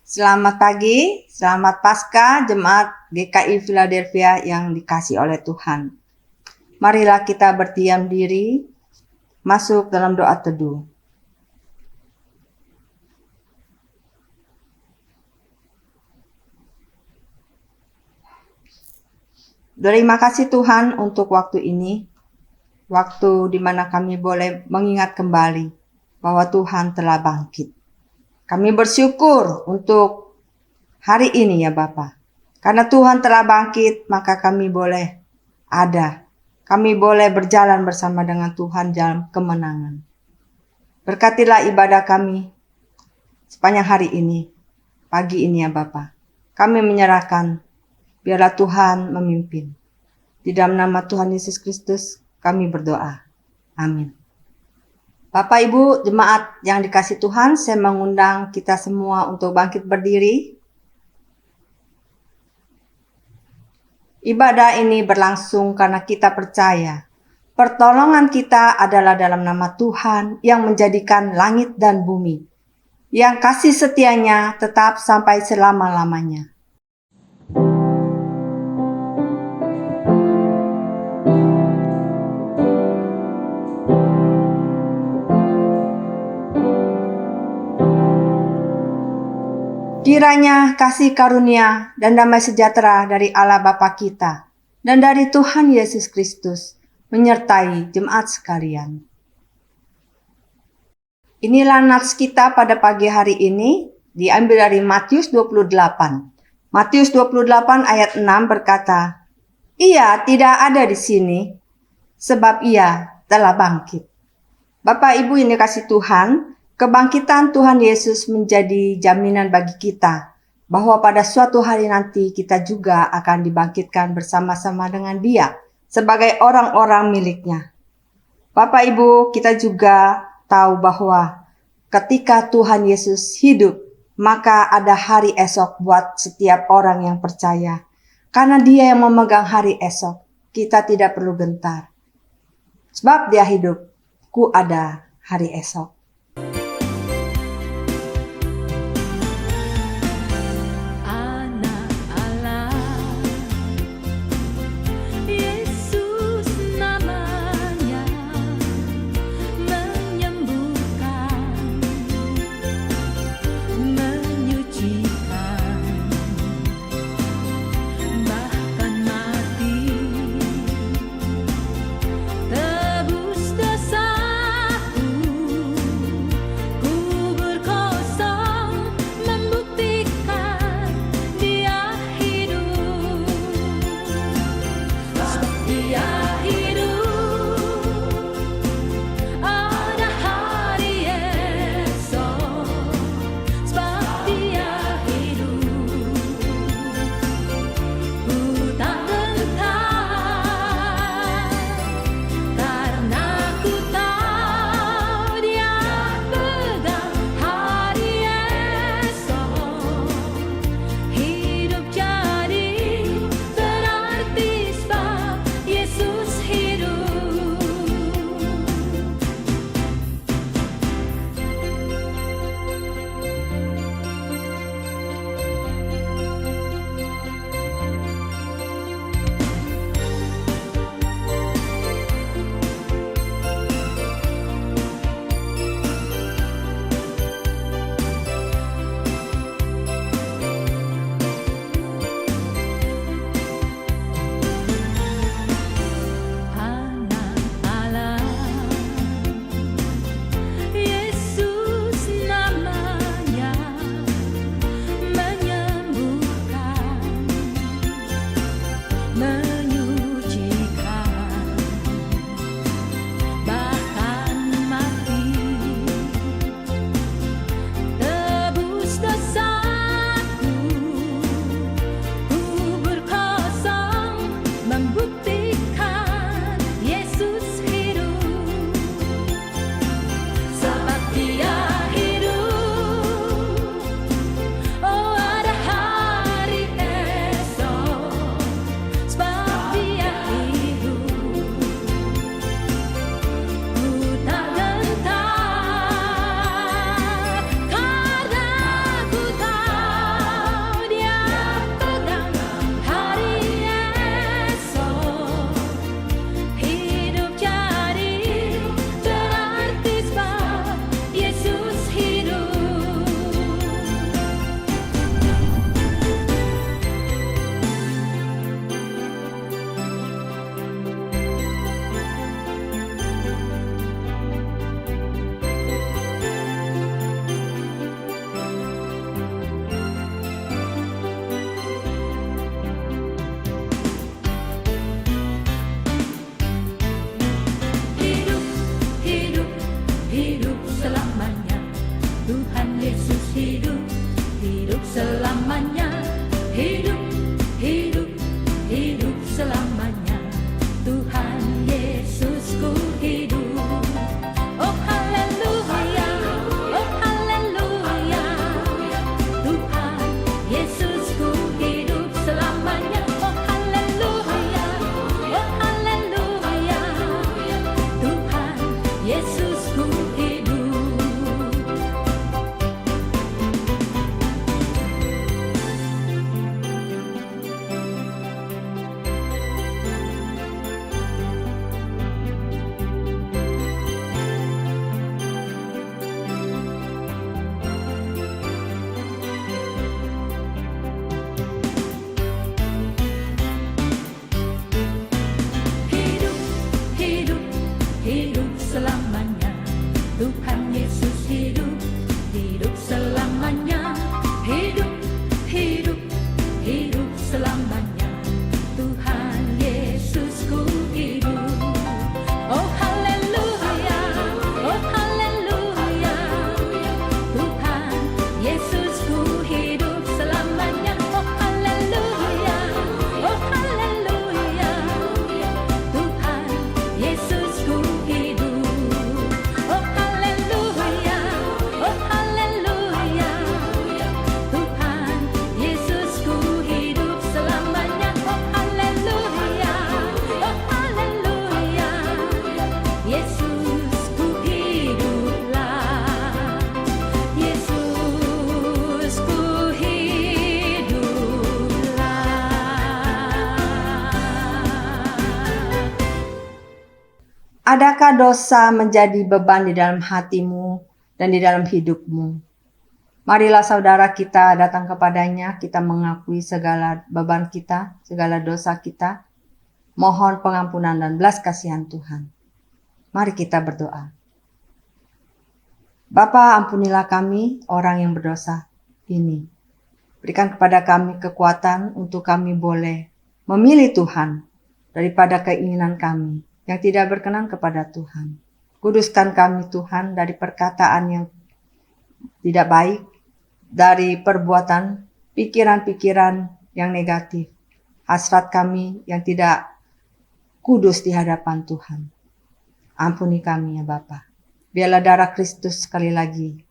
Selamat pagi, selamat Paskah Jemaat GKI Philadelphia yang dikasihi oleh Tuhan. Marilah kita berdiam diri, masuk dalam doa teduh. Terima kasih Tuhan untuk waktu ini, waktu di mana kami boleh mengingat kembali bahwa Tuhan telah bangkit. Kami bersyukur untuk hari ini ya Bapa. Karena Tuhan telah bangkit, maka kami boleh ada. Kami boleh berjalan bersama dengan Tuhan dalam kemenangan. Berkatilah ibadah kami sepanjang hari ini, pagi ini ya Bapa. Kami menyerahkan, biarlah Tuhan memimpin. Di dalam nama Tuhan Yesus Kristus kami berdoa. Amin. Bapak Ibu jemaat yang dikasihi Tuhan, saya mengundang kita semua untuk bangkit berdiri. Ibadah ini berlangsung karena kita percaya pertolongan kita adalah dalam nama Tuhan yang menjadikan langit dan bumi, yang kasih setianya tetap sampai selama-lamanya. Kiranya kasih karunia dan damai sejahtera dari Allah Bapa kita dan dari Tuhan Yesus Kristus menyertai jemaat sekalian. Inilah nats kita pada pagi hari ini, diambil dari Matius 28. Matius 28 ayat 6 berkata, "Ia tidak ada di sini, sebab ia telah bangkit." Bapak Ibu yang dikasihi Tuhan, kebangkitan Tuhan Yesus menjadi jaminan bagi kita bahwa pada suatu hari nanti kita juga akan dibangkitkan bersama-sama dengan Dia sebagai orang-orang miliknya. Bapak Ibu, kita juga tahu bahwa ketika Tuhan Yesus hidup, maka ada hari esok buat setiap orang yang percaya. Karena Dia yang memegang hari esok, kita tidak perlu gentar. Sebab Dia hidup, ku ada hari esok. Yesusku hidup. Hidup, hidup, hidup selamanya. Tuhan Yesus hidup, hidup selamanya. Hidup, hidup, hidup selamanya. Tuhan Yesusku hidup. Oh haleluya, oh haleluya. Tuhan Yesusku hidup selamanya. Oh haleluya, oh haleluya. Tuhan Yesusku hidup. Oh haleluya, oh haleluya. Tuhan Yesusku hidup selamanya. Oh haleluya, oh haleluya. Yesusku hiduplah. Yesusku hiduplah. Adakah dosa menjadi beban di dalam hatimu dan di dalam hidupmu? Marilah saudara kita datang kepadanya, kita mengakui segala beban kita, segala dosa kita. Mohon pengampunan dan belas kasihan Tuhan. Mari kita berdoa. Bapa, ampunilah kami orang yang berdosa ini. Berikan kepada kami kekuatan untuk kami boleh memilih Tuhan daripada keinginan kami yang tidak berkenan kepada Tuhan. Kuduskan kami Tuhan dari perkataan yang tidak baik, dari perbuatan, pikiran-pikiran yang negatif, hasrat kami yang tidak kudus di hadapan Tuhan. Ampuni kami ya Bapa. Biarlah darah Kristus sekali lagi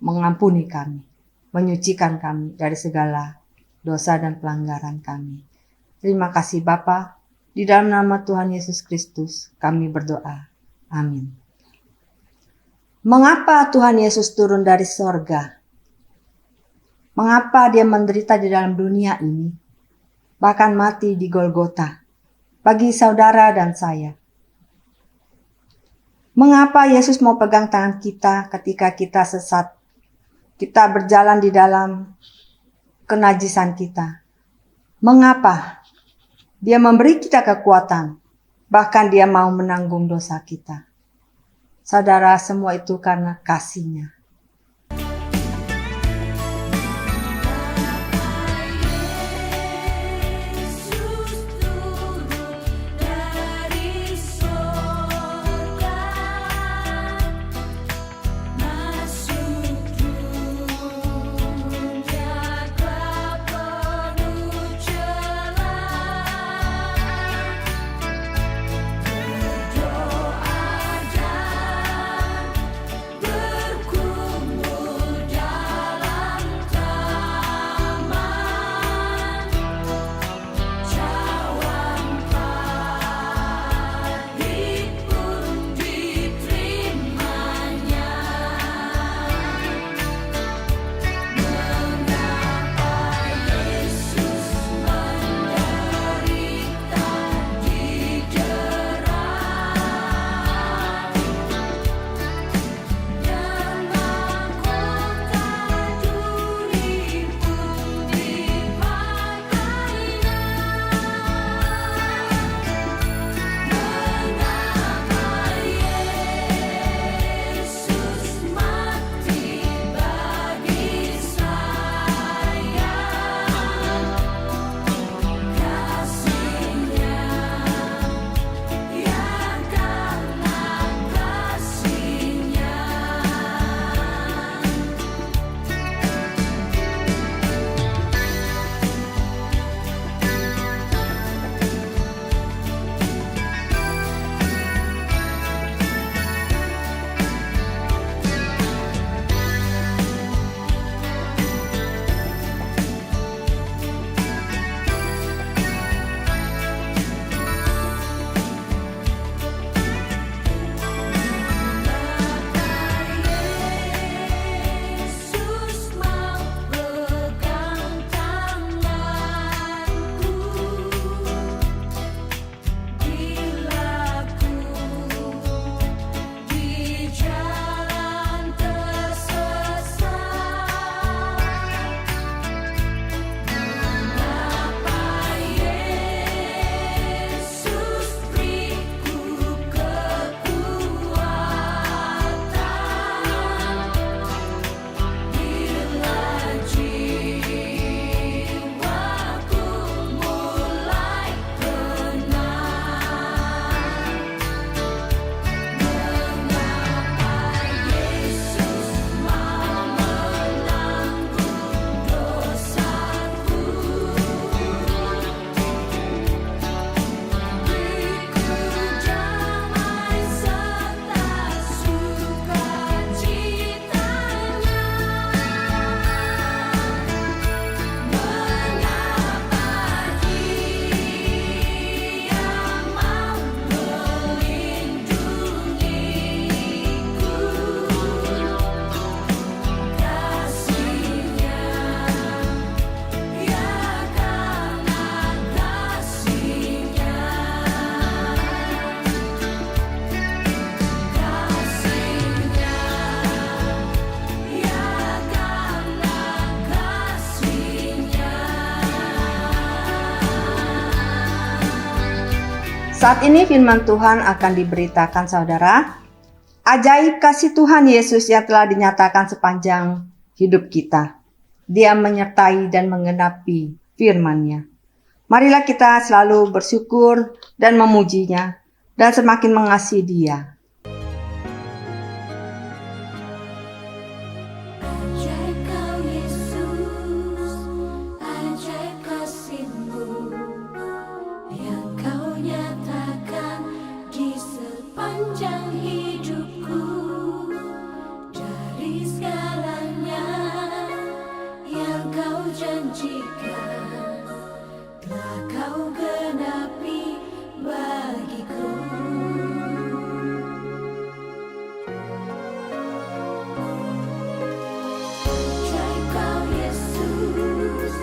mengampuni kami, menyucikan kami dari segala dosa dan pelanggaran kami. Terima kasih Bapa. Di dalam nama Tuhan Yesus Kristus kami berdoa. Amin. Mengapa Tuhan Yesus turun dari sorga? Mengapa dia menderita di dalam dunia ini? Bahkan mati di Golgota. Bagi saudara dan saya. Mengapa Yesus mau pegang tangan kita ketika kita sesat? Kita berjalan di dalam kenajisan kita. Mengapa? Dia memberi kita kekuatan, bahkan dia mau menanggung dosa kita. Saudara, semua itu karena kasih-Nya. Yesus turun dari sorga, masuk dunia gelap penuh celah. Berdoa dan berkuasa. Saat ini firman Tuhan akan diberitakan saudara. Ajaib kasih Tuhan Yesus yang telah dinyatakan sepanjang hidup kita. Dia menyertai dan menggenapi firman-Nya. Marilah kita selalu bersyukur dan memujinya dan semakin mengasihi Dia. Ajaib kau Yesus, ajaib kasih-Mu yang kau nyatakan di sepanjang hidupku. Dari segalanya yang kau janjikan telah kau genapi bagiku. Ajaib kau Yesus,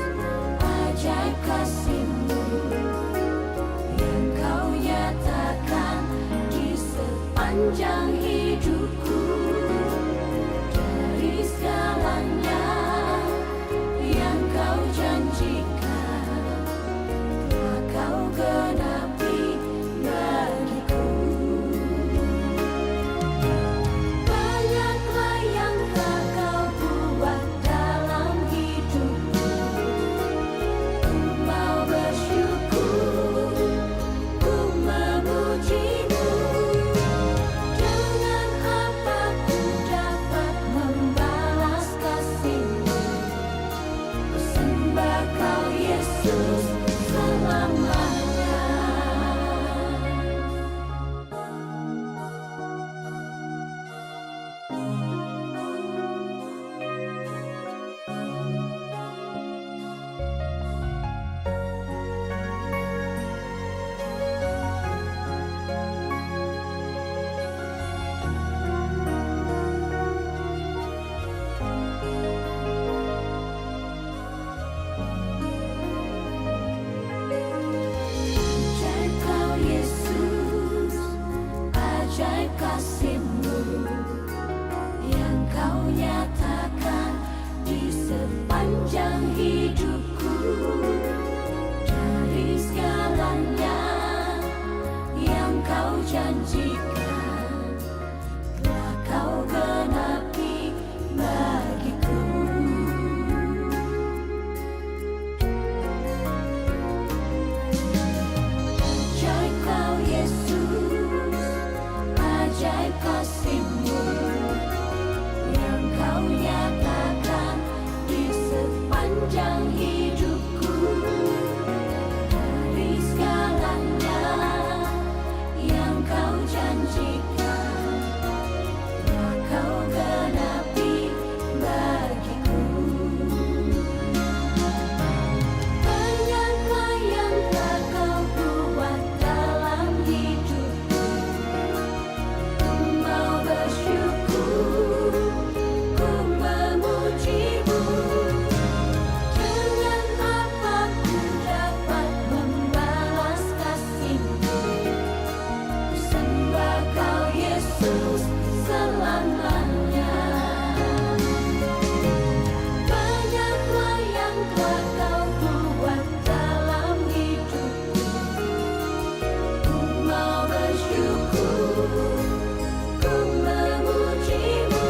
ajaib kasih-Mu yang kau nyatakan di sepanjang hidupku. Dari segalanya yang kau janjikan telah kau genapi bagiku. Banyaklah yang telah kau buat dalam hidupku. Ku mau bersyukur, ku memuji-Mu. Dengan apa ku dapat membalas kasih-Mu? Ku sembah kau Yesus selamanya. Ajaib kau Yesus, ajaib kasih-Mu yang kau nyatakan di sepanjang hidupku. Dari segalanya yang kau janjikan telah kau genapi bagiku. Ajaib kau Yesus, ajaib kasih-Mu yang kau nyatakan di sepanjang hidupku. Dari segalanya yang kau janjikan telah kau genapi bagiku. Banyaklah yang telah kau buat dalam hidupku. Ku mau bersyukur, ku memuji-Mu. Dengan apa ku dapat membalas kasih-Mu? Ku sembah kau Yesus selamanya. Banyaklah yang telah kau buat dalam hidupku. Ku mau bersyukur, ku memuji-Mu.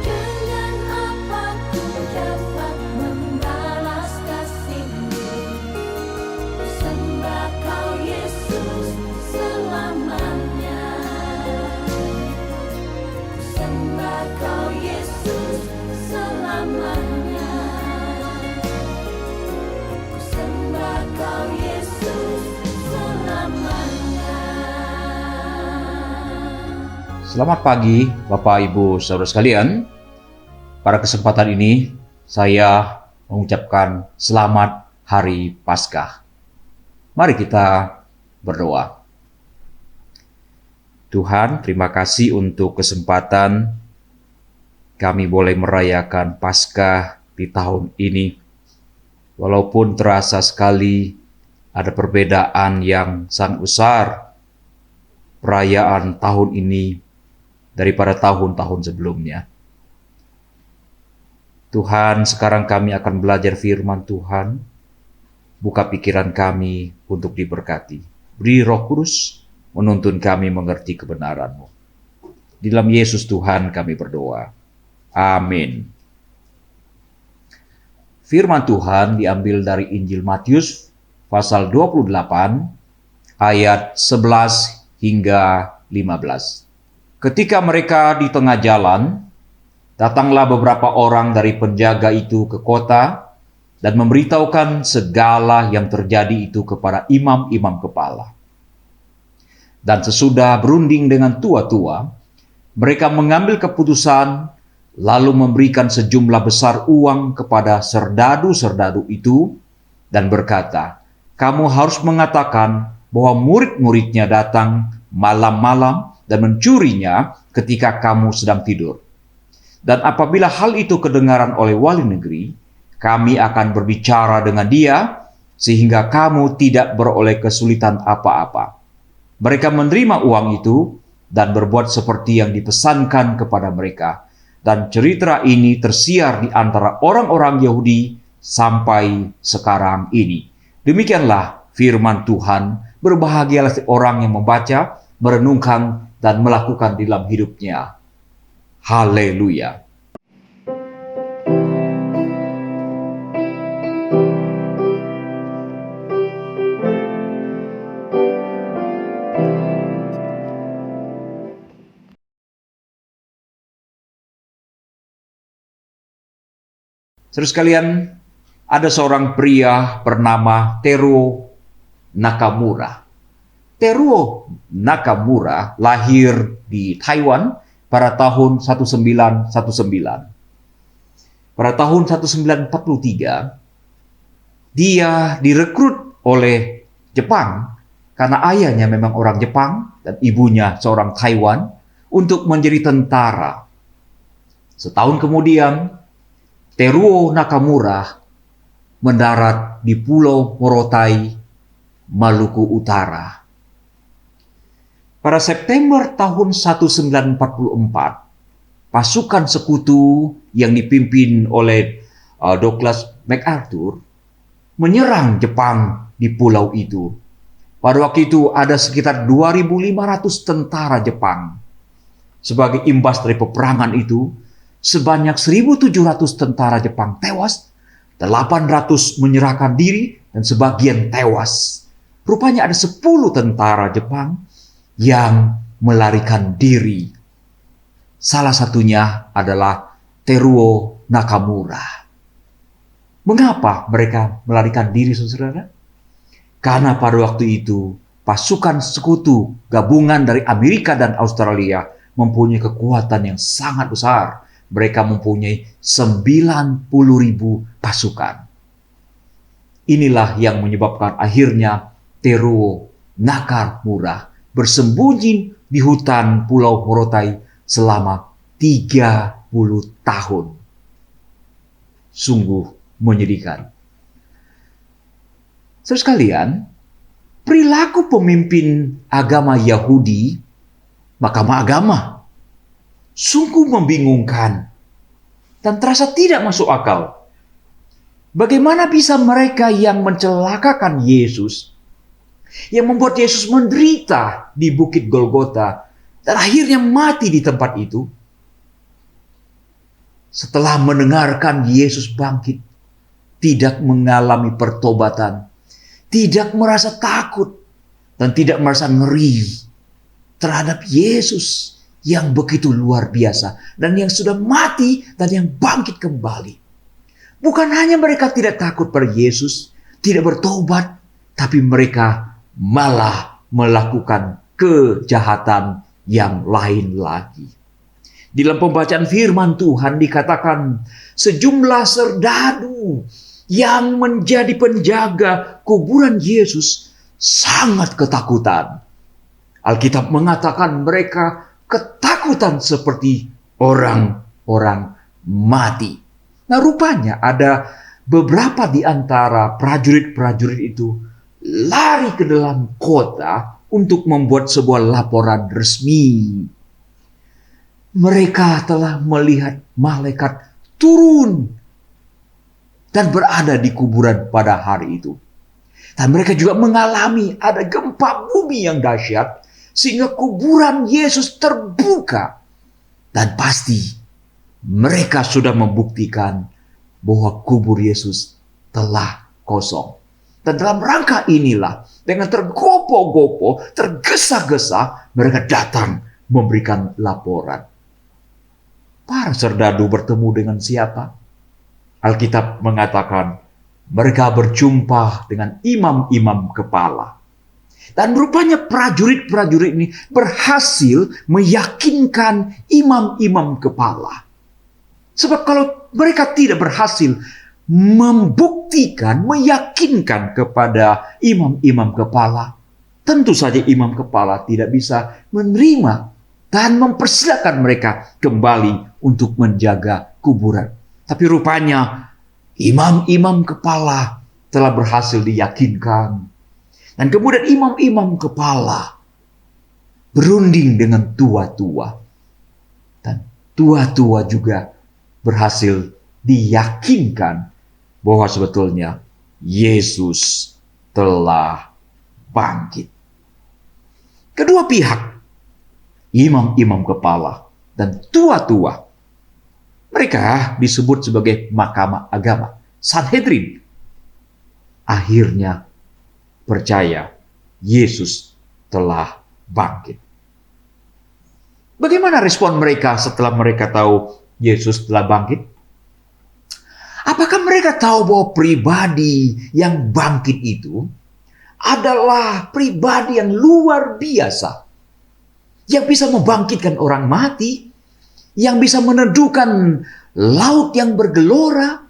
Dengan apa ku dapat membalas kasih-Mu? Ku sembah kau Yesus selamanya. Ku sembah kau Yesus selamanya. Ku sembah kau Yesus selamanya. Selamat pagi Bapak Ibu Saudara sekalian. Pada kesempatan ini saya mengucapkan selamat Hari Paskah. Mari kita berdoa. Tuhan, terima kasih untuk kesempatan kami boleh merayakan Paskah di tahun ini. Walaupun terasa sekali ada perbedaan yang sangat besar perayaan tahun ini daripada tahun-tahun sebelumnya. Tuhan, sekarang kami akan belajar firman Tuhan. Buka pikiran kami untuk diberkati. beri Roh Kudus menuntun kami mengerti kebenaran-Mu. Di dalam Yesus Tuhan kami berdoa. Amin. Firman Tuhan diambil dari Injil Matius pasal 28 ayat 11 hingga 15. Ketika mereka di tengah jalan, datanglah beberapa orang dari penjaga itu ke kota dan memberitahukan segala yang terjadi itu kepada imam-imam kepala. Dan sesudah berunding dengan tua-tua, mereka mengambil keputusan lalu memberikan sejumlah besar uang kepada serdadu-serdadu itu dan berkata, "Kamu harus mengatakan bahwa murid-muridnya datang malam-malam dan mencurinya ketika kamu sedang tidur. Dan apabila hal itu kedengaran oleh wali negeri, kami akan berbicara dengan dia sehingga kamu tidak beroleh kesulitan apa-apa." Mereka menerima uang itu dan berbuat seperti yang dipesankan kepada mereka. Dan cerita ini tersiar di antara orang-orang Yahudi sampai sekarang ini. Demikianlah firman Tuhan. Berbahagialah orang yang membaca, merenungkan, dan melakukan di dalam hidupnya. Haleluya. Saudara sekalian, ada seorang pria bernama Teruo Nakamura. Teruo Nakamura lahir di Taiwan pada tahun 1919. Pada tahun 1943, dia direkrut oleh Jepang karena ayahnya memang orang Jepang dan ibunya seorang Taiwan untuk menjadi tentara. Setahun kemudian, Teruo Nakamura mendarat di Pulau Morotai, Maluku Utara. Pada September tahun 1944, pasukan sekutu yang dipimpin oleh Douglas MacArthur menyerang Jepang di pulau itu. Pada waktu itu ada sekitar 2.500 tentara Jepang. Sebagai imbas dari peperangan itu, sebanyak 1.700 tentara Jepang tewas, 800 menyerahkan diri, dan sebagian tewas. Rupanya ada 10 tentara Jepang yang melarikan diri. Salah satunya adalah Teruo Nakamura. Mengapa mereka melarikan diri, saudara? Karena pada waktu itu pasukan sekutu gabungan dari Amerika dan Australia mempunyai kekuatan yang sangat besar. Mereka mempunyai 90.000 pasukan. Inilah yang menyebabkan akhirnya Teruo Nakamura bersembunyi di hutan Pulau Morotai selama 30 tahun. Sungguh menyedihkan. Saudara sekalian, perilaku pemimpin agama Yahudi, mahkamah agama, sungguh membingungkan dan terasa tidak masuk akal. Bagaimana bisa mereka yang mencelakakan Yesus, yang membuat Yesus menderita di Bukit Golgota dan akhirnya mati di tempat itu, setelah mendengarkan Yesus bangkit, tidak mengalami pertobatan, tidak merasa takut, dan tidak merasa ngeri terhadap Yesus yang begitu luar biasa dan yang sudah mati dan yang bangkit kembali. Bukan hanya mereka tidak takut pada Yesus, tidak bertobat, tapi mereka malah melakukan kejahatan yang lain lagi. Di dalam pembacaan firman Tuhan dikatakan sejumlah serdadu yang menjadi penjaga kuburan Yesus sangat ketakutan. Alkitab mengatakan mereka ketakutan seperti orang-orang mati. Nah, rupanya ada beberapa di antara prajurit-prajurit itu lari ke dalam kota untuk membuat sebuah laporan resmi. Mereka telah melihat malaikat turun dan berada di kuburan pada hari itu. Dan mereka juga mengalami ada gempa bumi yang dahsyat, sehingga kuburan Yesus terbuka. Dan pasti mereka sudah membuktikan bahwa kubur Yesus telah kosong. Dan dalam rangka inilah, dengan tergopoh-gopoh, tergesa-gesa, mereka datang memberikan laporan. Para serdadu bertemu dengan siapa? Alkitab mengatakan mereka berjumpa dengan imam-imam kepala. Dan rupanya prajurit-prajurit ini berhasil meyakinkan imam-imam kepala. Sebab kalau mereka tidak berhasil membuktikan, meyakinkan kepada imam-imam kepala, tentu saja imam kepala tidak bisa menerima dan mempersilakan mereka kembali untuk menjaga kuburan. Tapi rupanya imam-imam kepala telah berhasil diyakinkan. Dan kemudian imam-imam kepala berunding dengan tua-tua. Dan tua-tua juga berhasil diyakinkan bahwa sebetulnya Yesus telah bangkit. Kedua pihak, imam-imam kepala dan tua-tua, mereka disebut sebagai mahkamah agama, Sanhedrin. Akhirnya percaya Yesus telah bangkit. Bagaimana respon mereka setelah mereka tahu Yesus telah bangkit? Apakah mereka tahu bahwa pribadi yang bangkit itu adalah pribadi yang luar biasa, yang bisa membangkitkan orang mati, yang bisa meneduhkan laut yang bergelora,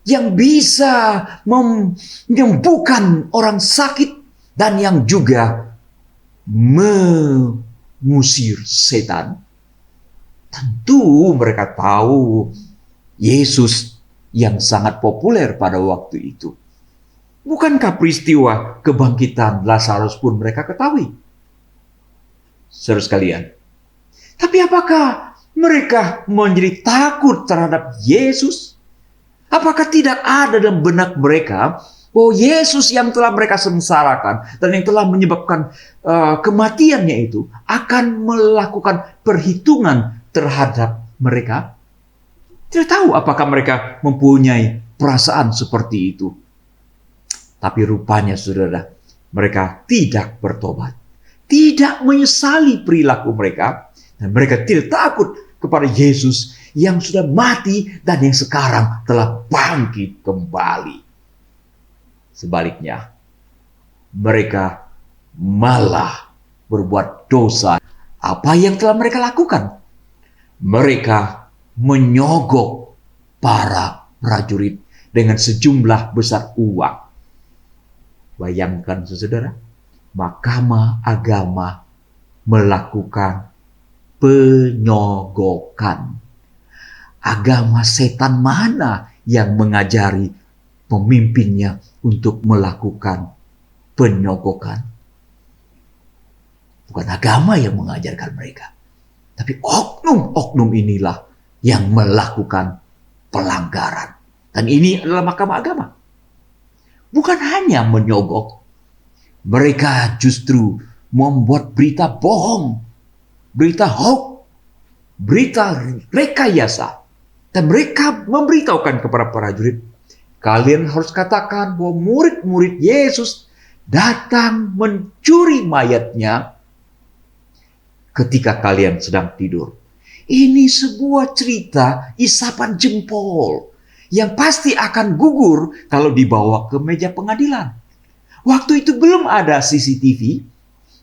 yang bisa menyembuhkan orang sakit, dan yang juga mengusir setan? Tentu mereka tahu Yesus yang sangat populer pada waktu itu. Bukankah peristiwa kebangkitan Lazarus pun mereka ketahui? Saudara sekalian, tapi apakah mereka menjadi takut terhadap Yesus? Apakah tidak ada dalam benak mereka bahwa Yesus yang telah mereka sengsarakan dan yang telah menyebabkan kematiannya itu akan melakukan perhitungan terhadap mereka? Tidak tahu apakah mereka mempunyai perasaan seperti itu. Tapi rupanya saudara, mereka tidak bertobat, tidak menyesali perilaku mereka, dan mereka tidak takut kepada Yesus yang sudah mati dan yang sekarang telah bangkit kembali. Sebaliknya, mereka malah berbuat dosa. Apa yang telah mereka lakukan? Mereka menyogok para prajurit dengan sejumlah besar uang. Bayangkan saudara, mahkamah agama melakukan penyogokan. Agama setan mana yang mengajari pemimpinnya untuk melakukan penyogokan? Bukan agama yang mengajarkan mereka, tapi oknum-oknum inilah yang melakukan pelanggaran. Dan ini adalah mahkamah agama. Bukan hanya menyogok, mereka justru membuat berita bohong, berita hoax, berita rekayasa. Dan mereka memberitahukan kepada prajurit, kalian harus katakan bahwa murid-murid Yesus datang mencuri mayatnya ketika kalian sedang tidur. Ini sebuah cerita isapan jempol yang pasti akan gugur kalau dibawa ke meja pengadilan. Waktu itu belum ada CCTV.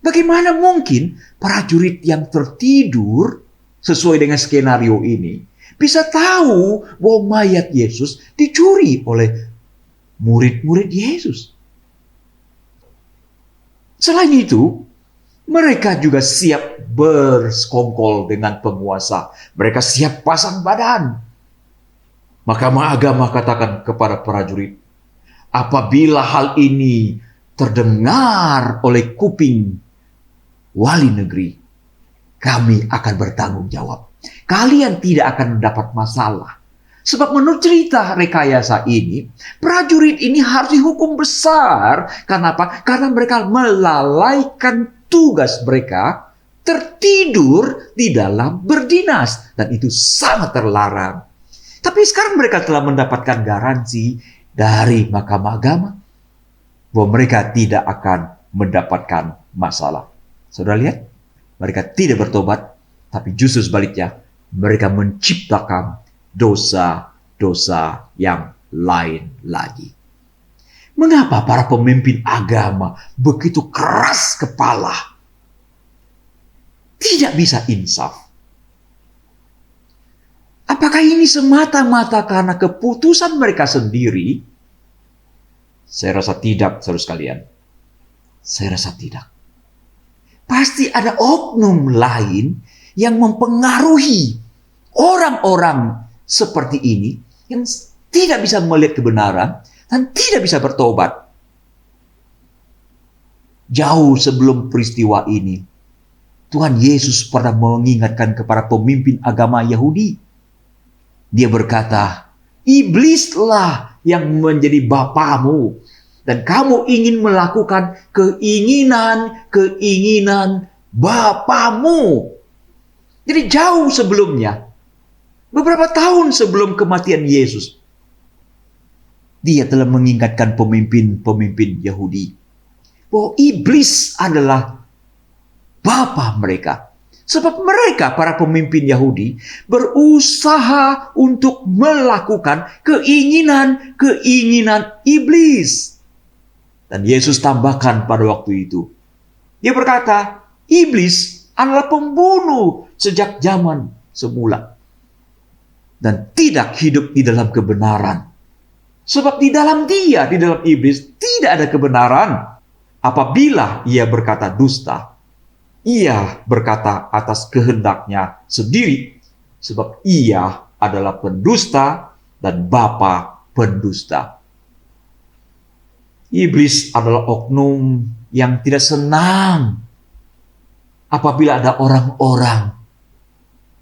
Bagaimana mungkin prajurit yang tertidur sesuai dengan skenario ini bisa tahu bahwa mayat Yesus dicuri oleh murid-murid Yesus? Selain itu, mereka juga siap bersekongkol dengan penguasa. Mereka siap pasang badan. Mahkamah agama katakan kepada prajurit, apabila hal ini terdengar oleh kuping wali negeri, kami akan bertanggung jawab. Kalian tidak akan mendapat masalah. Sebab menurut cerita rekayasa ini, prajurit ini harus dihukum besar. Kenapa? Karena mereka melalaikan tugas mereka, tertidur di dalam berdinas. Dan itu sangat terlarang. Tapi sekarang mereka telah mendapatkan garansi dari Mahkamah Agama bahwa mereka tidak akan mendapatkan masalah. Saudara lihat, mereka tidak bertobat, tapi justru sebaliknya, mereka menciptakan dosa-dosa yang lain lagi. Mengapa para pemimpin agama begitu keras kepala? Tidak bisa insaf. Apakah ini semata-mata karena keputusan mereka sendiri? Saya rasa tidak, saudara sekalian. Saya rasa tidak. Pasti ada oknum lain yang mempengaruhi orang-orang seperti ini yang tidak bisa melihat kebenaran dan tidak bisa bertobat. Jauh sebelum peristiwa ini, Tuhan Yesus pernah mengingatkan kepada pemimpin agama Yahudi. Dia berkata, iblislah yang menjadi bapamu. Dan kamu ingin melakukan keinginan bapamu. Jadi jauh sebelumnya, beberapa tahun sebelum kematian Yesus, dia telah mengingatkan pemimpin-pemimpin Yahudi bahwa iblis adalah bapa mereka. Sebab mereka, para pemimpin Yahudi, berusaha untuk melakukan keinginan iblis. Dan Yesus tambahkan pada waktu itu. Dia berkata, iblis adalah pembunuh sejak zaman semula. Dan tidak hidup di dalam kebenaran. Sebab di dalam iblis, tidak ada kebenaran. Apabila ia berkata dusta, ia berkata atas kehendaknya sendiri, sebab ia adalah pendusta dan bapa pendusta. Iblis adalah oknum yang tidak senang apabila ada orang-orang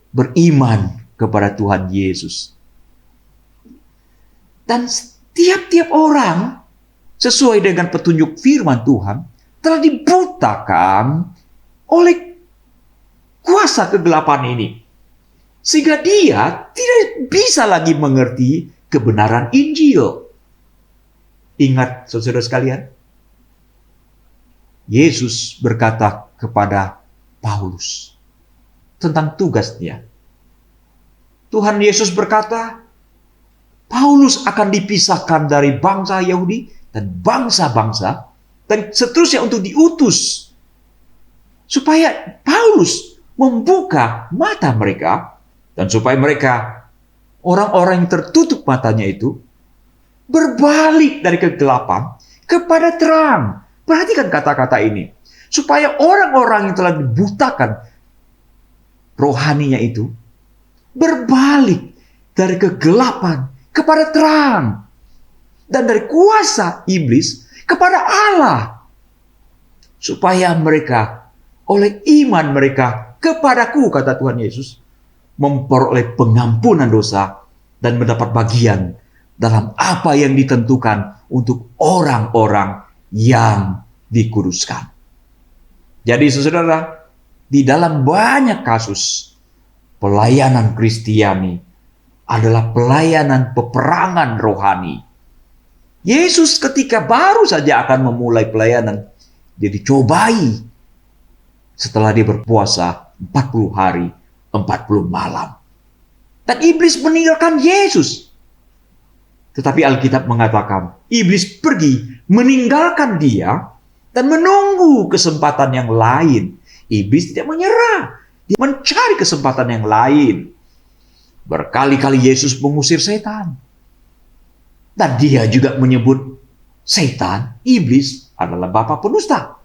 beriman kepada Tuhan Yesus. Dan tiap-tiap orang, sesuai dengan petunjuk firman Tuhan, telah dibutakan oleh kuasa kegelapan ini. Sehingga dia tidak bisa lagi mengerti kebenaran Injil. Ingat saudara sekalian, Yesus berkata kepada Paulus tentang tugasnya. Tuhan Yesus berkata, Paulus akan dipisahkan dari bangsa Yahudi dan bangsa-bangsa, dan seterusnya untuk diutus supaya Paulus membuka mata mereka, dan supaya mereka, orang-orang yang tertutup matanya itu, berbalik dari kegelapan kepada terang. Perhatikan kata-kata ini. Supaya orang-orang yang telah dibutakan rohaninya itu, berbalik dari kegelapan kepada terang. Dan dari kuasa iblis kepada Allah. Supaya mereka, oleh iman mereka kepadaku, kata Tuhan Yesus, memperoleh pengampunan dosa dan mendapat bagian dalam apa yang ditentukan untuk orang-orang yang dikuduskan. Jadi saudara, di dalam banyak kasus, pelayanan Kristiani adalah pelayanan peperangan rohani. Yesus ketika baru saja akan memulai pelayanan, dia dicobai setelah dia berpuasa 40 hari, 40 malam. Dan iblis meninggalkan Yesus. Tetapi Alkitab mengatakan, iblis pergi meninggalkan dia dan menunggu kesempatan yang lain. Iblis tidak menyerah. Dia mencari kesempatan yang lain. Berkali-kali Yesus mengusir setan. Dan dia juga menyebut setan, iblis adalah bapa pendusta.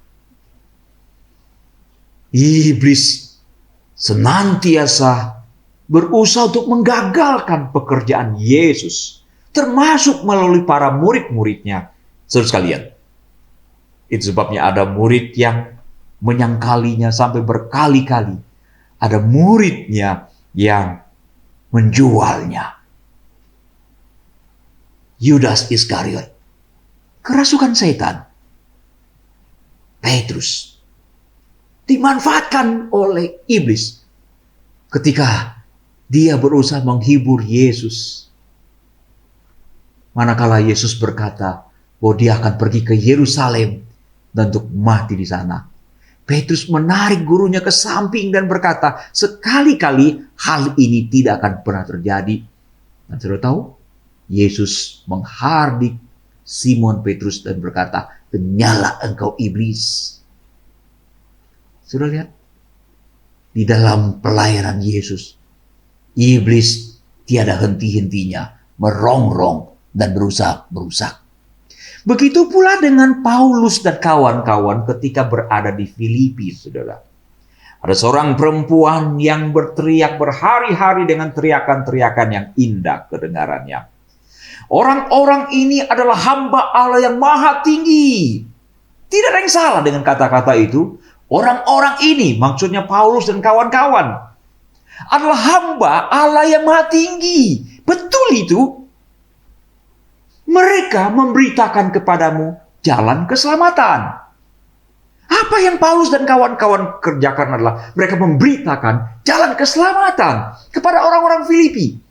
Iblis senantiasa berusaha untuk menggagalkan pekerjaan Yesus, termasuk melalui para murid-muridnya. Saudara sekalian, itu sebabnya ada murid yang menyangkalinya sampai berkali-kali. Ada muridnya yang menjualnya. Yudas Iskariot, kerasukan setan. Petrus dimanfaatkan oleh iblis ketika dia berusaha menghibur Yesus. Manakala Yesus berkata bahwa dia akan pergi ke Yerusalem dan untuk mati di sana, Petrus menarik gurunya ke samping dan berkata, sekali-kali hal ini tidak akan pernah terjadi. Dan saudara tahu, Yesus menghardik Simon Petrus dan berkata, "Kenyalah engkau iblis." Sudah lihat? Di dalam pelayanan Yesus, iblis tiada henti-hentinya merongrong dan berusaha merusak. Begitu pula dengan Paulus dan kawan-kawan ketika berada di Filipi, saudara. Ada seorang perempuan yang berteriak berhari-hari dengan teriakan-teriakan yang indah kedengarannya. Orang-orang ini adalah hamba Allah yang maha tinggi. Tidak ada yang salah dengan kata-kata itu. Orang-orang ini, maksudnya Paulus dan kawan-kawan, adalah hamba Allah yang maha tinggi. Betul itu. Mereka memberitakan kepadamu jalan keselamatan. Apa yang Paulus dan kawan-kawan kerjakan adalah mereka memberitakan jalan keselamatan kepada orang-orang Filipi.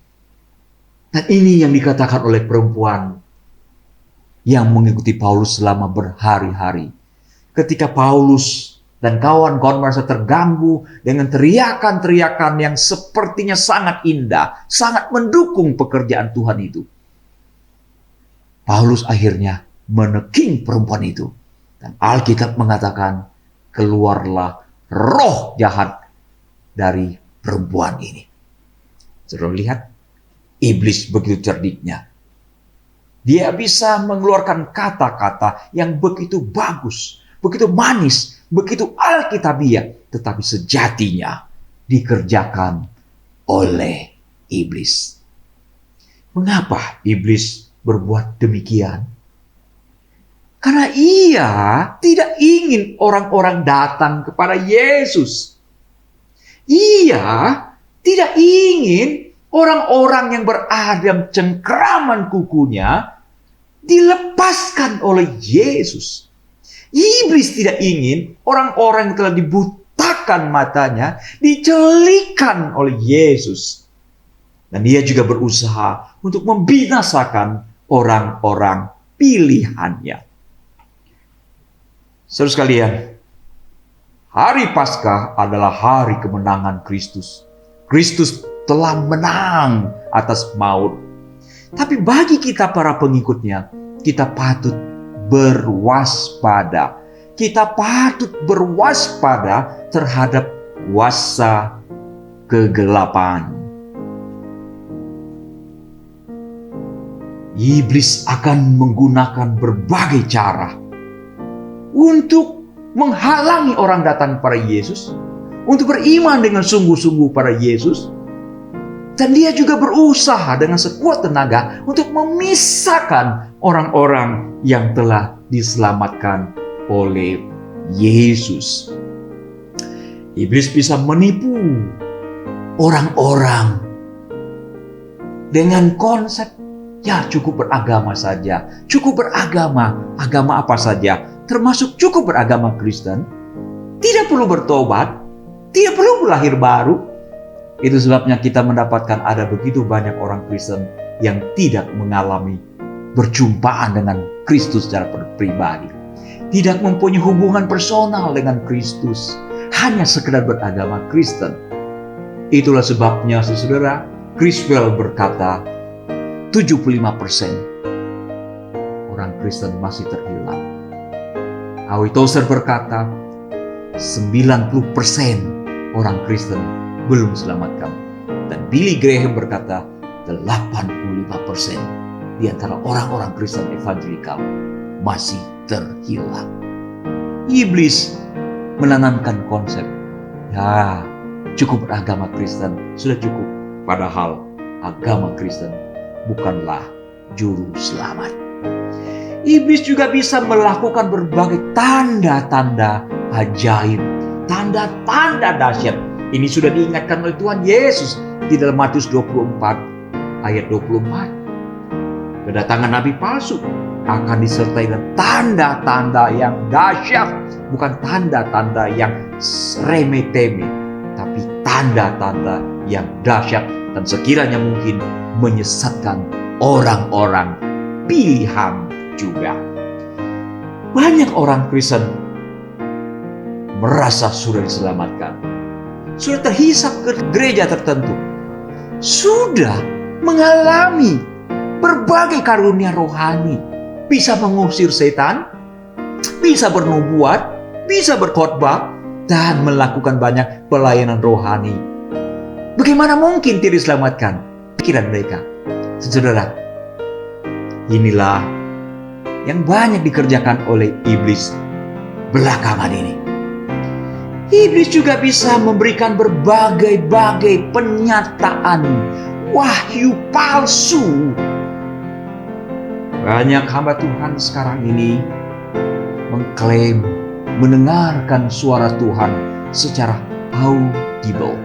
Dan ini yang dikatakan oleh perempuan yang mengikuti Paulus selama berhari-hari. Ketika Paulus dan kawan-kawan merasa terganggu dengan teriakan-teriakan yang sepertinya sangat indah, sangat mendukung pekerjaan Tuhan itu, Paulus akhirnya meneking perempuan itu. Dan Alkitab mengatakan, keluarlah roh jahat dari perempuan ini. Saudara lihat, iblis begitu cerdiknya. Dia bisa mengeluarkan kata-kata yang begitu bagus, begitu manis, begitu alkitabiah, tetapi sejatinya dikerjakan oleh iblis. Mengapa iblis berbuat demikian? Karena ia tidak ingin orang-orang datang kepada Yesus. Ia tidak ingin orang-orang yang berada dalam cengkraman kukunya dilepaskan oleh Yesus. Iblis tidak ingin orang-orang yang telah dibutakan matanya dicelikan oleh Yesus. Dan dia juga berusaha untuk membinasakan orang-orang pilihannya. Saudara sekalian, hari Paskah adalah hari kemenangan Kristus. Kristus telah menang atas maut. Tapi bagi kita para pengikutnya, kita patut berwaspada. Kita patut berwaspada terhadap kuasa kegelapan. Iblis akan menggunakan berbagai cara untuk menghalangi orang datang kepada Yesus, untuk beriman dengan sungguh-sungguh pada Yesus. Dan dia juga berusaha dengan sekuat tenaga untuk memisahkan orang-orang yang telah diselamatkan oleh Yesus. Iblis bisa menipu orang-orang dengan konsep, ya cukup beragama saja, cukup beragama, agama apa saja, termasuk cukup beragama Kristen, tidak perlu bertobat, tidak perlu lahir baru. Itu sebabnya kita mendapatkan ada begitu banyak orang Kristen yang tidak mengalami berjumpaan dengan Kristus secara pribadi. Tidak mempunyai hubungan personal dengan Kristus. Hanya sekedar beragama Kristen. Itulah sebabnya, saudara, Criswell berkata, 75% orang Kristen masih terhilang. Howie Tozer berkata, 90% orang Kristen belum selamatkan. Dan Billy Graham berkata, 85% di antara orang-orang Kristen evangelikal masih terhilang. Iblis menanamkan konsep, ya cukup beragama Kristen, sudah cukup. Padahal agama Kristen bukanlah juru selamat. Iblis juga bisa melakukan berbagai tanda-tanda ajaib, tanda-tanda dahsyat. Ini sudah diingatkan oleh Tuhan Yesus di dalam Matius 24 ayat 24. Kedatangan nabi palsu akan disertai dengan tanda-tanda yang dahsyat, bukan tanda-tanda yang remeh-temeh, tapi tanda-tanda yang dahsyat dan sekiranya mungkin menyesatkan orang-orang pilihan juga. Banyak orang Kristen merasa sudah diselamatkan, sudah terhisap ke gereja tertentu, sudah mengalami berbagai karunia rohani, bisa mengusir setan, bisa bernubuat, bisa berkhotbah, dan melakukan banyak pelayanan rohani. Bagaimana mungkin tidak diselamatkan? Pikiran mereka. Saudara, inilah yang banyak dikerjakan oleh iblis belakangan ini. Iblis juga bisa memberikan berbagai-bagai pernyataan wahyu palsu. Banyak hamba Tuhan sekarang ini mengklaim mendengarkan suara Tuhan secara audible,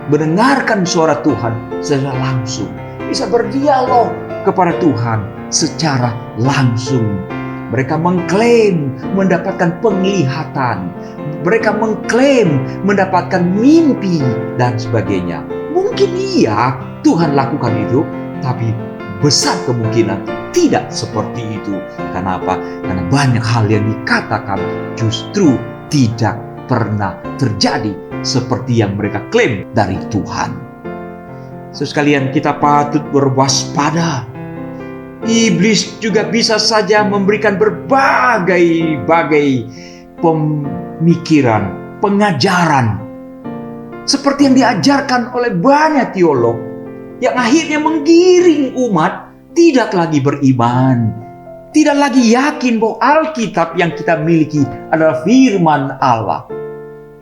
mendengarkan suara Tuhan secara langsung, bisa berdialog kepada Tuhan secara langsung. Mereka mengklaim mendapatkan penglihatan, mereka mengklaim mendapatkan mimpi dan sebagainya. Mungkin iya Tuhan lakukan itu, tapi besar kemungkinan tidak seperti itu. Kenapa? Karena banyak hal yang dikatakan justru tidak pernah terjadi seperti yang mereka klaim dari Tuhan. Sekalian, kita patut berwaspada. Iblis juga bisa saja memberikan berbagai-bagai pemikiran, pengajaran seperti yang diajarkan oleh banyak teolog yang akhirnya menggiring umat tidak lagi beriman, tidak lagi yakin bahwa Alkitab yang kita miliki adalah firman Allah.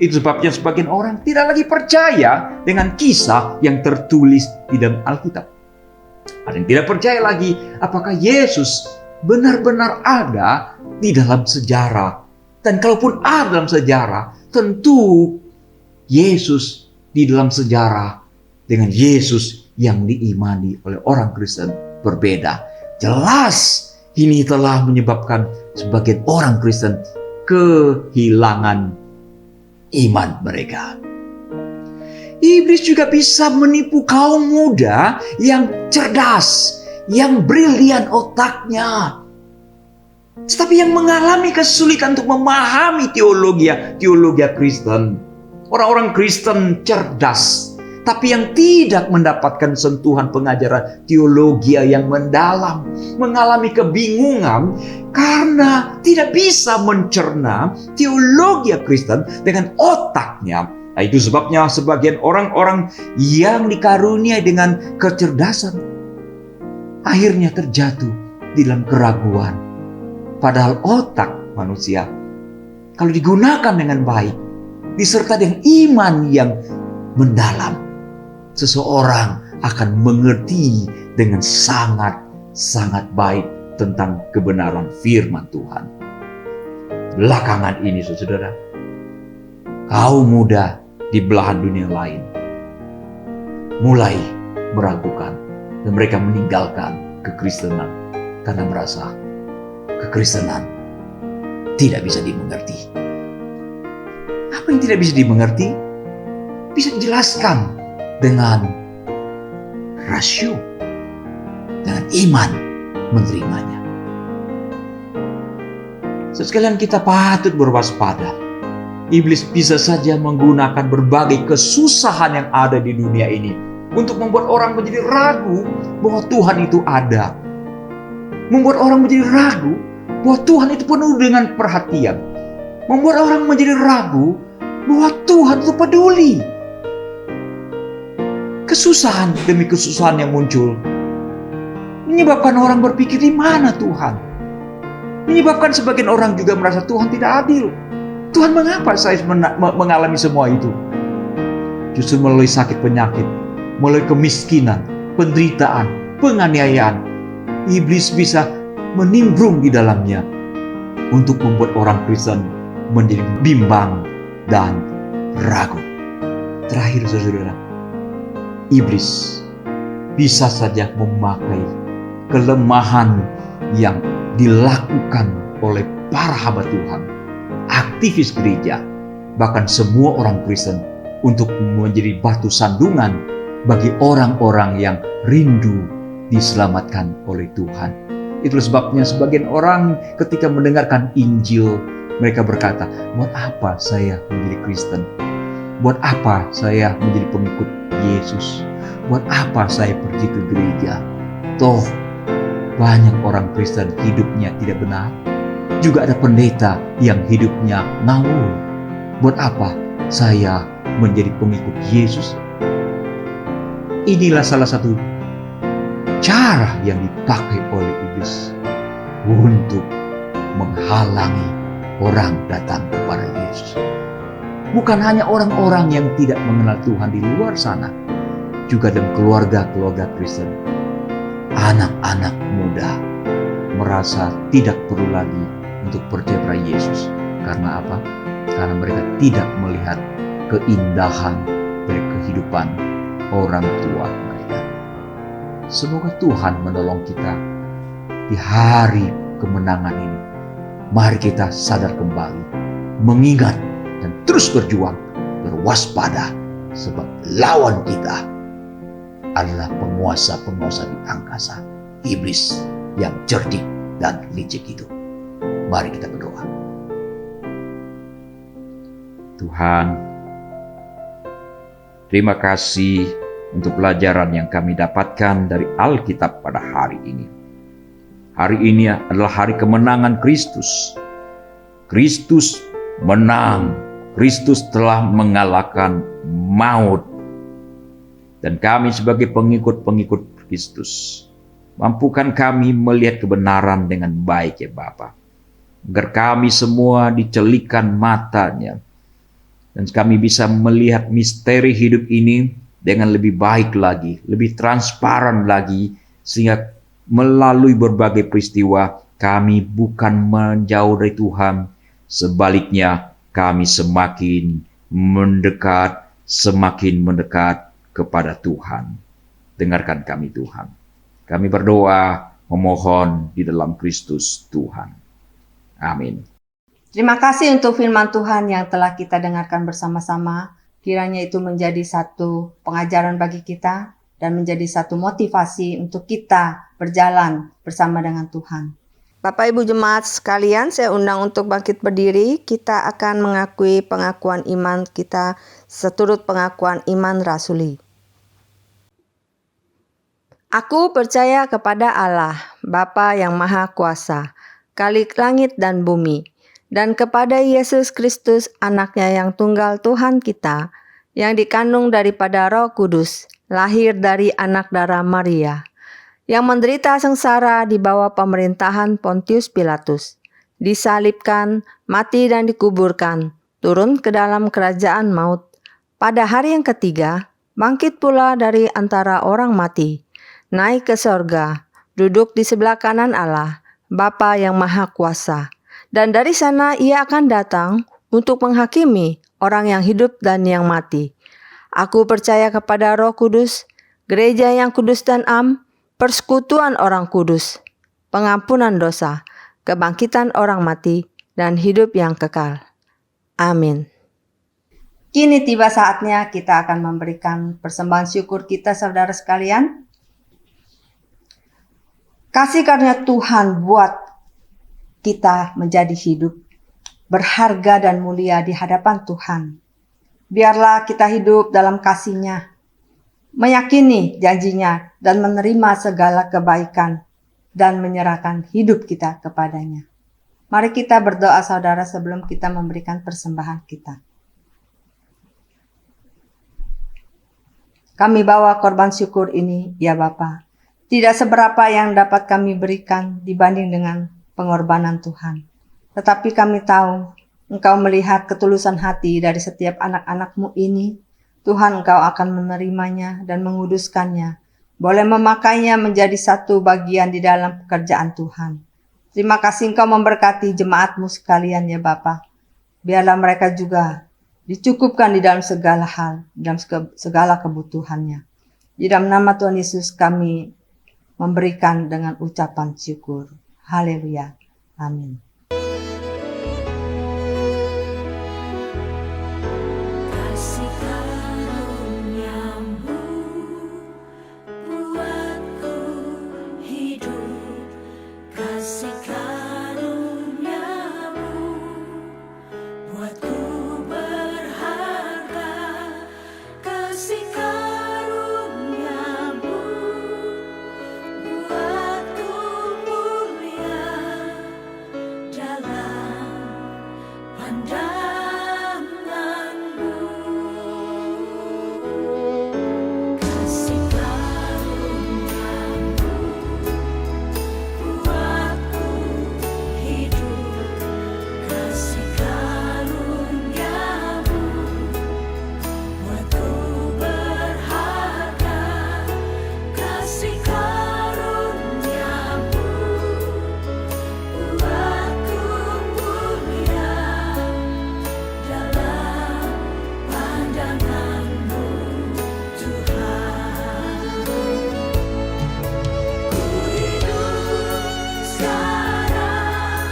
Itu sebabnya sebagian orang tidak lagi percaya dengan kisah yang tertulis di dalam Alkitab. Ada yang tidak percaya lagi apakah Yesus benar-benar ada di dalam sejarah. Dan kalaupun ada dalam sejarah, tentu Yesus di dalam sejarah dengan Yesus yang diimani oleh orang Kristen berbeda. Jelas ini telah menyebabkan sebagian orang Kristen kehilangan iman mereka. Iblis juga bisa menipu kaum muda yang cerdas, yang brilian otaknya, tetapi yang mengalami kesulitan untuk memahami teologi Kristen. Orang-orang Kristen cerdas, tapi yang tidak mendapatkan sentuhan pengajaran teologi yang mendalam, mengalami kebingungan karena tidak bisa mencerna teologi Kristen dengan otaknya. Nah, itu sebabnya sebagian orang-orang yang dikaruniai dengan kecerdasan akhirnya terjatuh di dalam keraguan. Padahal otak manusia, kalau digunakan dengan baik, disertai dengan iman yang mendalam, seseorang akan mengerti dengan sangat baik tentang kebenaran firman Tuhan. Belakangan ini, saudara, kaum muda di belahan dunia lain mulai meragukan dan mereka meninggalkan kekristenan karena merasa kekristenan tidak bisa dimengerti. Apa yang tidak bisa dimengerti bisa dijelaskan dengan rasio, dengan iman menerimanya. Sekalian, kita patut berwaspada. Iblis bisa saja menggunakan berbagai kesusahan yang ada di dunia ini untuk membuat orang menjadi ragu bahwa Tuhan itu ada. Membuat orang menjadi ragu bahwa Tuhan itu penuh dengan perhatian. Membuat orang menjadi ragu bahwa Tuhan itu peduli. Kesusahan demi kesusahan yang muncul menyebabkan orang berpikir, di mana Tuhan? Menyebabkan sebagian orang juga merasa Tuhan tidak adil. Tuhan, mengapa saya mengalami semua itu? Justru melalui sakit penyakit, melalui kemiskinan, penderitaan, penganiayaan, iblis bisa menimbrung di dalamnya untuk membuat orang Kristen menjadi bimbang dan ragu. Terakhir, saudara, iblis bisa saja memakai kelemahan yang dilakukan oleh para hamba Tuhan, aktivis gereja, bahkan semua orang Kristen untuk menjadi batu sandungan bagi orang-orang yang rindu diselamatkan oleh Tuhan. Itulah sebabnya sebagian orang ketika mendengarkan Injil, mereka berkata, buat apa saya menjadi Kristen? Buat apa saya menjadi pengikut Yesus? Buat apa saya pergi ke gereja? Toh banyak orang Kristen hidupnya tidak benar. Juga ada pendeta yang hidupnya ngawur. Buat apa saya menjadi pengikut Yesus? Inilah salah satu cara yang dipakai oleh iblis untuk menghalangi orang datang kepada Yesus. Bukan hanya orang-orang yang tidak mengenal Tuhan di luar sana, juga dalam keluarga-keluarga Kristen. Anak-anak muda merasa tidak perlu lagi untuk percaya pada Yesus. Karena apa? Karena mereka tidak melihat keindahan dari kehidupan orang tua mereka. Semoga Tuhan menolong kita di hari kemenangan ini. Mari kita sadar kembali, mengingat dan terus berjuang, berwaspada, sebab lawan kita adalah penguasa-penguasa di angkasa, iblis yang cerdik dan licik itu. Mari kita berdoa. Tuhan, terima kasih untuk pelajaran yang kami dapatkan dari Alkitab pada hari ini. Hari ini adalah hari kemenangan Kristus. Kristus menang. Kristus telah mengalahkan maut. Dan kami sebagai pengikut-pengikut Kristus, mampukan kami melihat kebenaran dengan baik ya Bapa. Agar kami semua dicelikan matanya. Dan kami bisa melihat misteri hidup ini dengan lebih baik lagi, lebih transparan lagi, sehingga melalui berbagai peristiwa kami bukan menjauh dari Tuhan, sebaliknya kami semakin mendekat kepada Tuhan. Dengarkan kami Tuhan. Kami berdoa, memohon di dalam Kristus Tuhan. Amin. Terima kasih untuk firman Tuhan yang telah kita dengarkan bersama-sama. Kiranya itu menjadi satu pengajaran bagi kita dan menjadi satu motivasi untuk kita berjalan bersama dengan Tuhan. Bapak Ibu Jemaat sekalian, saya undang untuk bangkit berdiri. Kita akan mengakui pengakuan iman kita seturut pengakuan iman rasuli. Aku percaya kepada Allah, Bapa yang Maha Kuasa, Khalik langit dan bumi, dan kepada Yesus Kristus, anaknya yang tunggal Tuhan kita, yang dikandung daripada Roh Kudus, lahir dari anak darah Maria, yang menderita sengsara di bawah pemerintahan Pontius Pilatus, disalibkan, mati dan dikuburkan, turun ke dalam kerajaan maut. Pada hari yang ketiga, bangkit pula dari antara orang mati, naik ke sorga, duduk di sebelah kanan Allah, Bapa yang Maha Kuasa. Dan dari sana ia akan datang untuk menghakimi orang yang hidup dan yang mati. Aku percaya kepada Roh Kudus, gereja yang kudus dan persekutuan orang kudus, pengampunan dosa, kebangkitan orang mati, dan hidup yang kekal. Amin. Kini tiba saatnya kita akan memberikan persembahan syukur kita, saudara sekalian. Kasih karunia Tuhan buat kita menjadi hidup, berharga dan mulia di hadapan Tuhan. Biarlah kita hidup dalam kasih-Nya, meyakini janji-Nya dan menerima segala kebaikan dan menyerahkan hidup kita kepadanya. Mari kita berdoa saudara sebelum kita memberikan persembahan kita. Kami bawa korban syukur ini, ya Bapa. Tidak seberapa yang dapat kami berikan dibanding dengan pengorbanan Tuhan. Tetapi kami tahu Engkau melihat ketulusan hati dari setiap anak-anak-Mu ini. Tuhan, Engkau akan menerimanya dan menguduskannya. Boleh memakainya menjadi satu bagian di dalam pekerjaan Tuhan. Terima kasih Engkau memberkati jemaat-Mu sekalian ya Bapa. Biarlah mereka juga dicukupkan di dalam segala hal, dalam segala kebutuhannya. Di dalam nama Tuhan Yesus kami memberikan dengan ucapan syukur. Haleluya. Amin. Kasih karuniamu buatku hidup. Kasih karuniamu buatku berharga. Kasih karuniamu buatku mulia dalam pandanganmu. Kasih karuniamu buatku hidup. Kasih karuniamu buatku berharga. Kasih karuniamu buatku mulia dalam pandanganmu, Tuhan. Ku hidup sekarang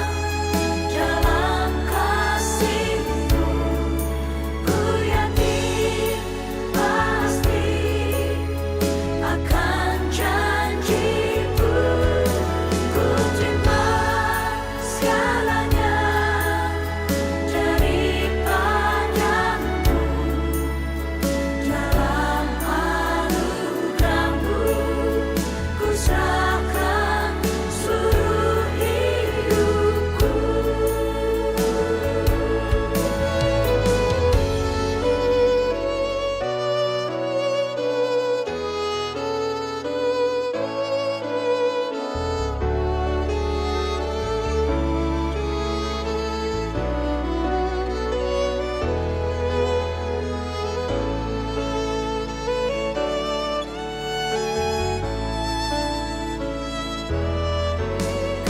dalam kasih-Mu. Ku yakin pasti akan janji-Mu. Ku terima segalanya daripada-Mu. Dalam anugerah-Mu ku serahkan seluruh hidupku.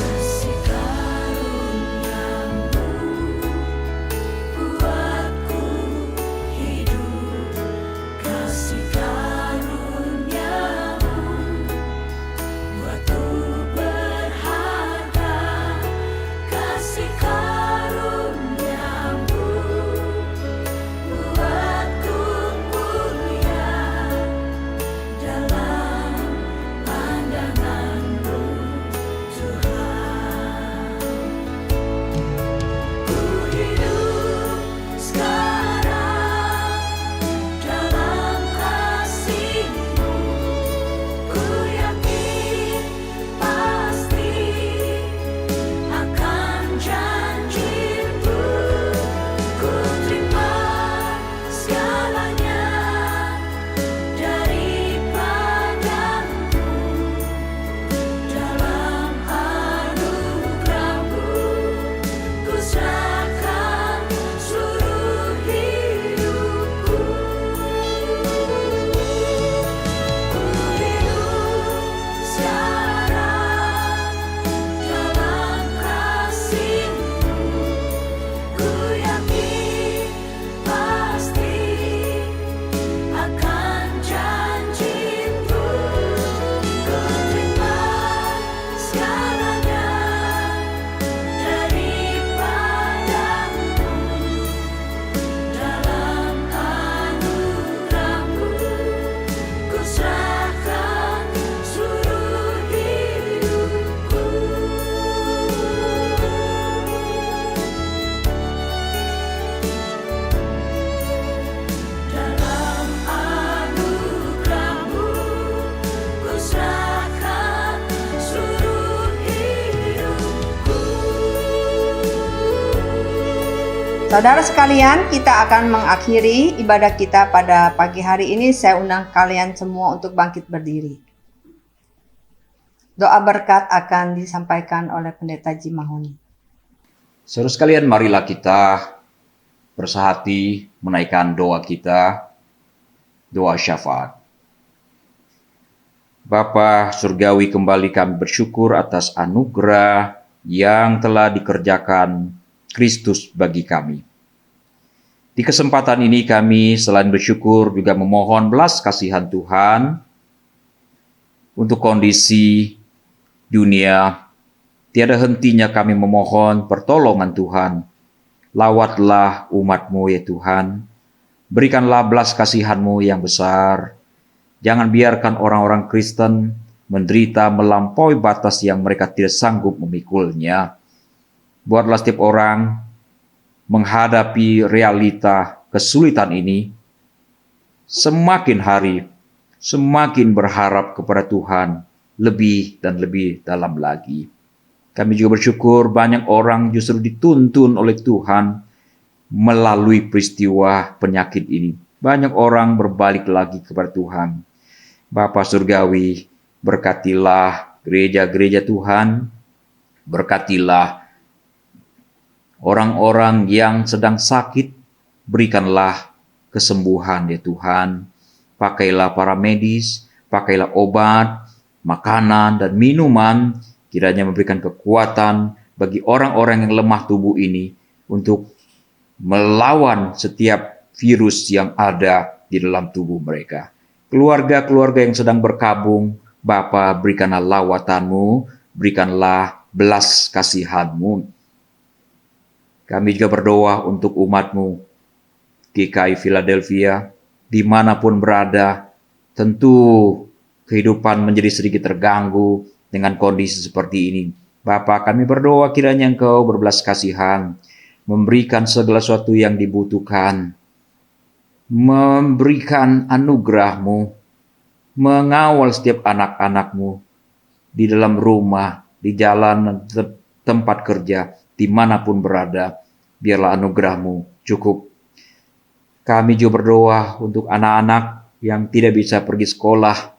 Kasih karuniamu buatku hidup. Kasih karuniamu buatku berharga. Kasih karuniamu buatku mulia dalam pandanganmu, Tuhan. Ku hidup sekarang dalam kasih-Mu. Ku yakin pasti akan janji-Mu. Ku terima segalanya daripada-Mu. Dalam anugerah-Mu ku serahkan seluruh hidupku. Ku hidup sekarang dalam kasih-Mu. Ku yakin pasti akan janji-Mu. Ku terima segalanya daripada-Mu. Dalam anugerah-Mu ku serahkan seluruh hidupku. Dalam anugerah-Mu ku serahkan seluruh hidupku. Saudara sekalian, kita akan mengakhiri ibadah kita pada pagi hari ini. Saya undang kalian semua untuk bangkit berdiri. Doa berkat akan disampaikan oleh Pendeta Jim Mahoni. Saudara sekalian, marilah kita bersehati menaikkan doa kita, doa syafaat. Bapa Surgawi, kembali kami bersyukur atas anugerah yang telah dikerjakan Kristus bagi kami. Di kesempatan ini kami selain bersyukur juga memohon belas kasihan Tuhan untuk kondisi dunia. Tiada hentinya kami memohon pertolongan Tuhan. Lawatlah umat-Mu ya Tuhan. Berikanlah belas kasihan-Mu yang besar. Jangan biarkan orang-orang Kristen menderita melampaui batas yang mereka tidak sanggup memikulnya. Buatlah setiap orang menghadapi realita kesulitan ini semakin hari semakin berharap kepada Tuhan lebih dan lebih dalam lagi. Kami juga bersyukur banyak orang justru dituntun oleh Tuhan melalui peristiwa penyakit ini. Banyak orang berbalik lagi kepada Tuhan. Bapa Surgawi, berkatilah gereja-gereja Tuhan, berkatilah orang-orang yang sedang sakit, berikanlah kesembuhan ya Tuhan. Pakailah para medis, pakailah obat, makanan dan minuman, kiranya memberikan kekuatan bagi orang-orang yang lemah tubuh ini untuk melawan setiap virus yang ada di dalam tubuh mereka. Keluarga-keluarga yang sedang berkabung, Bapa, berikanlah lawatan-Mu, berikanlah belas kasihan-Mu. Kami juga berdoa untuk umat-Mu, GKI Philadelphia, dimanapun berada, tentu kehidupan menjadi sedikit terganggu dengan kondisi seperti ini. Bapa, kami berdoa kiranya Engkau berbelas kasihan, memberikan segala sesuatu yang dibutuhkan, memberikan anugerah-Mu, mengawal setiap anak-anak-Mu di dalam rumah, di jalan, tempat kerja, dimanapun berada, biarlah anugerah-Mu cukup. Kami juga berdoa untuk anak-anak yang tidak bisa pergi sekolah.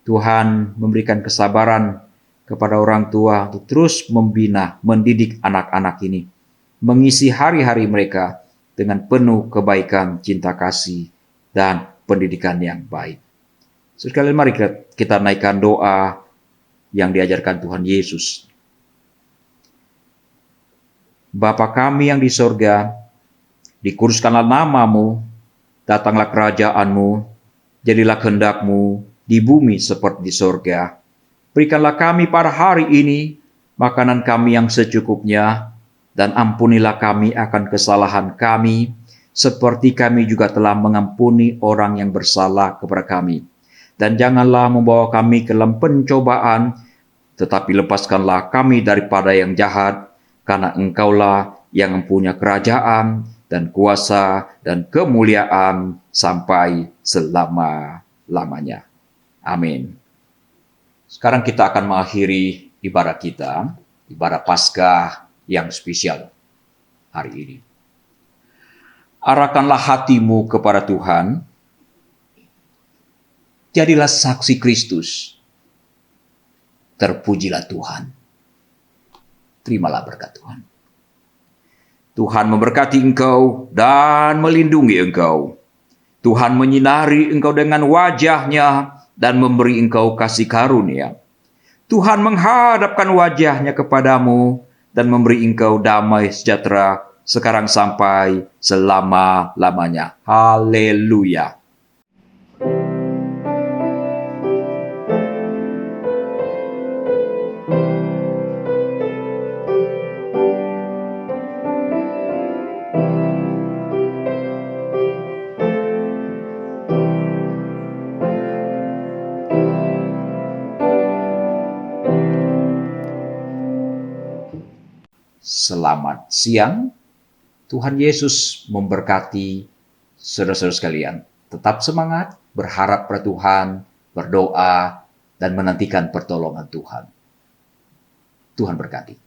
Tuhan memberikan kesabaran kepada orang tua untuk terus membina, mendidik anak-anak ini, mengisi hari-hari mereka dengan penuh kebaikan, cinta kasih, dan pendidikan yang baik. Sekali mari kita naikkan doa yang diajarkan Tuhan Yesus. Bapa kami yang di sorga, dikuduskanlah nama-Mu, datanglah kerajaan-Mu, jadilah kehendak-Mu di bumi seperti di sorga. Berikanlah kami pada hari ini makanan kami yang secukupnya, dan ampunilah kami akan kesalahan kami, seperti kami juga telah mengampuni orang yang bersalah kepada kami. Dan janganlah membawa kami ke dalam pencobaan, tetapi lepaskanlah kami daripada yang jahat, karena Engkaulah yang mempunyai kerajaan dan kuasa dan kemuliaan sampai selama-lamanya. Amin. Sekarang kita akan mengakhiri ibadah kita, ibadah Paskah yang spesial hari ini. Arahkanlah hatimu kepada Tuhan. Jadilah saksi Kristus. Terpujilah Tuhan. Terimalah berkat Tuhan. Tuhan memberkati engkau dan melindungi engkau. Tuhan menyinari engkau dengan wajah-Nya dan memberi engkau kasih karunia. Tuhan menghadapkan wajah-Nya kepadamu dan memberi engkau damai sejahtera sekarang sampai selama-lamanya. Haleluya. Selamat siang. Tuhan Yesus memberkati saudara-saudara sekalian. Tetap semangat, berharap pada Tuhan, berdoa, dan menantikan pertolongan Tuhan. Tuhan berkati.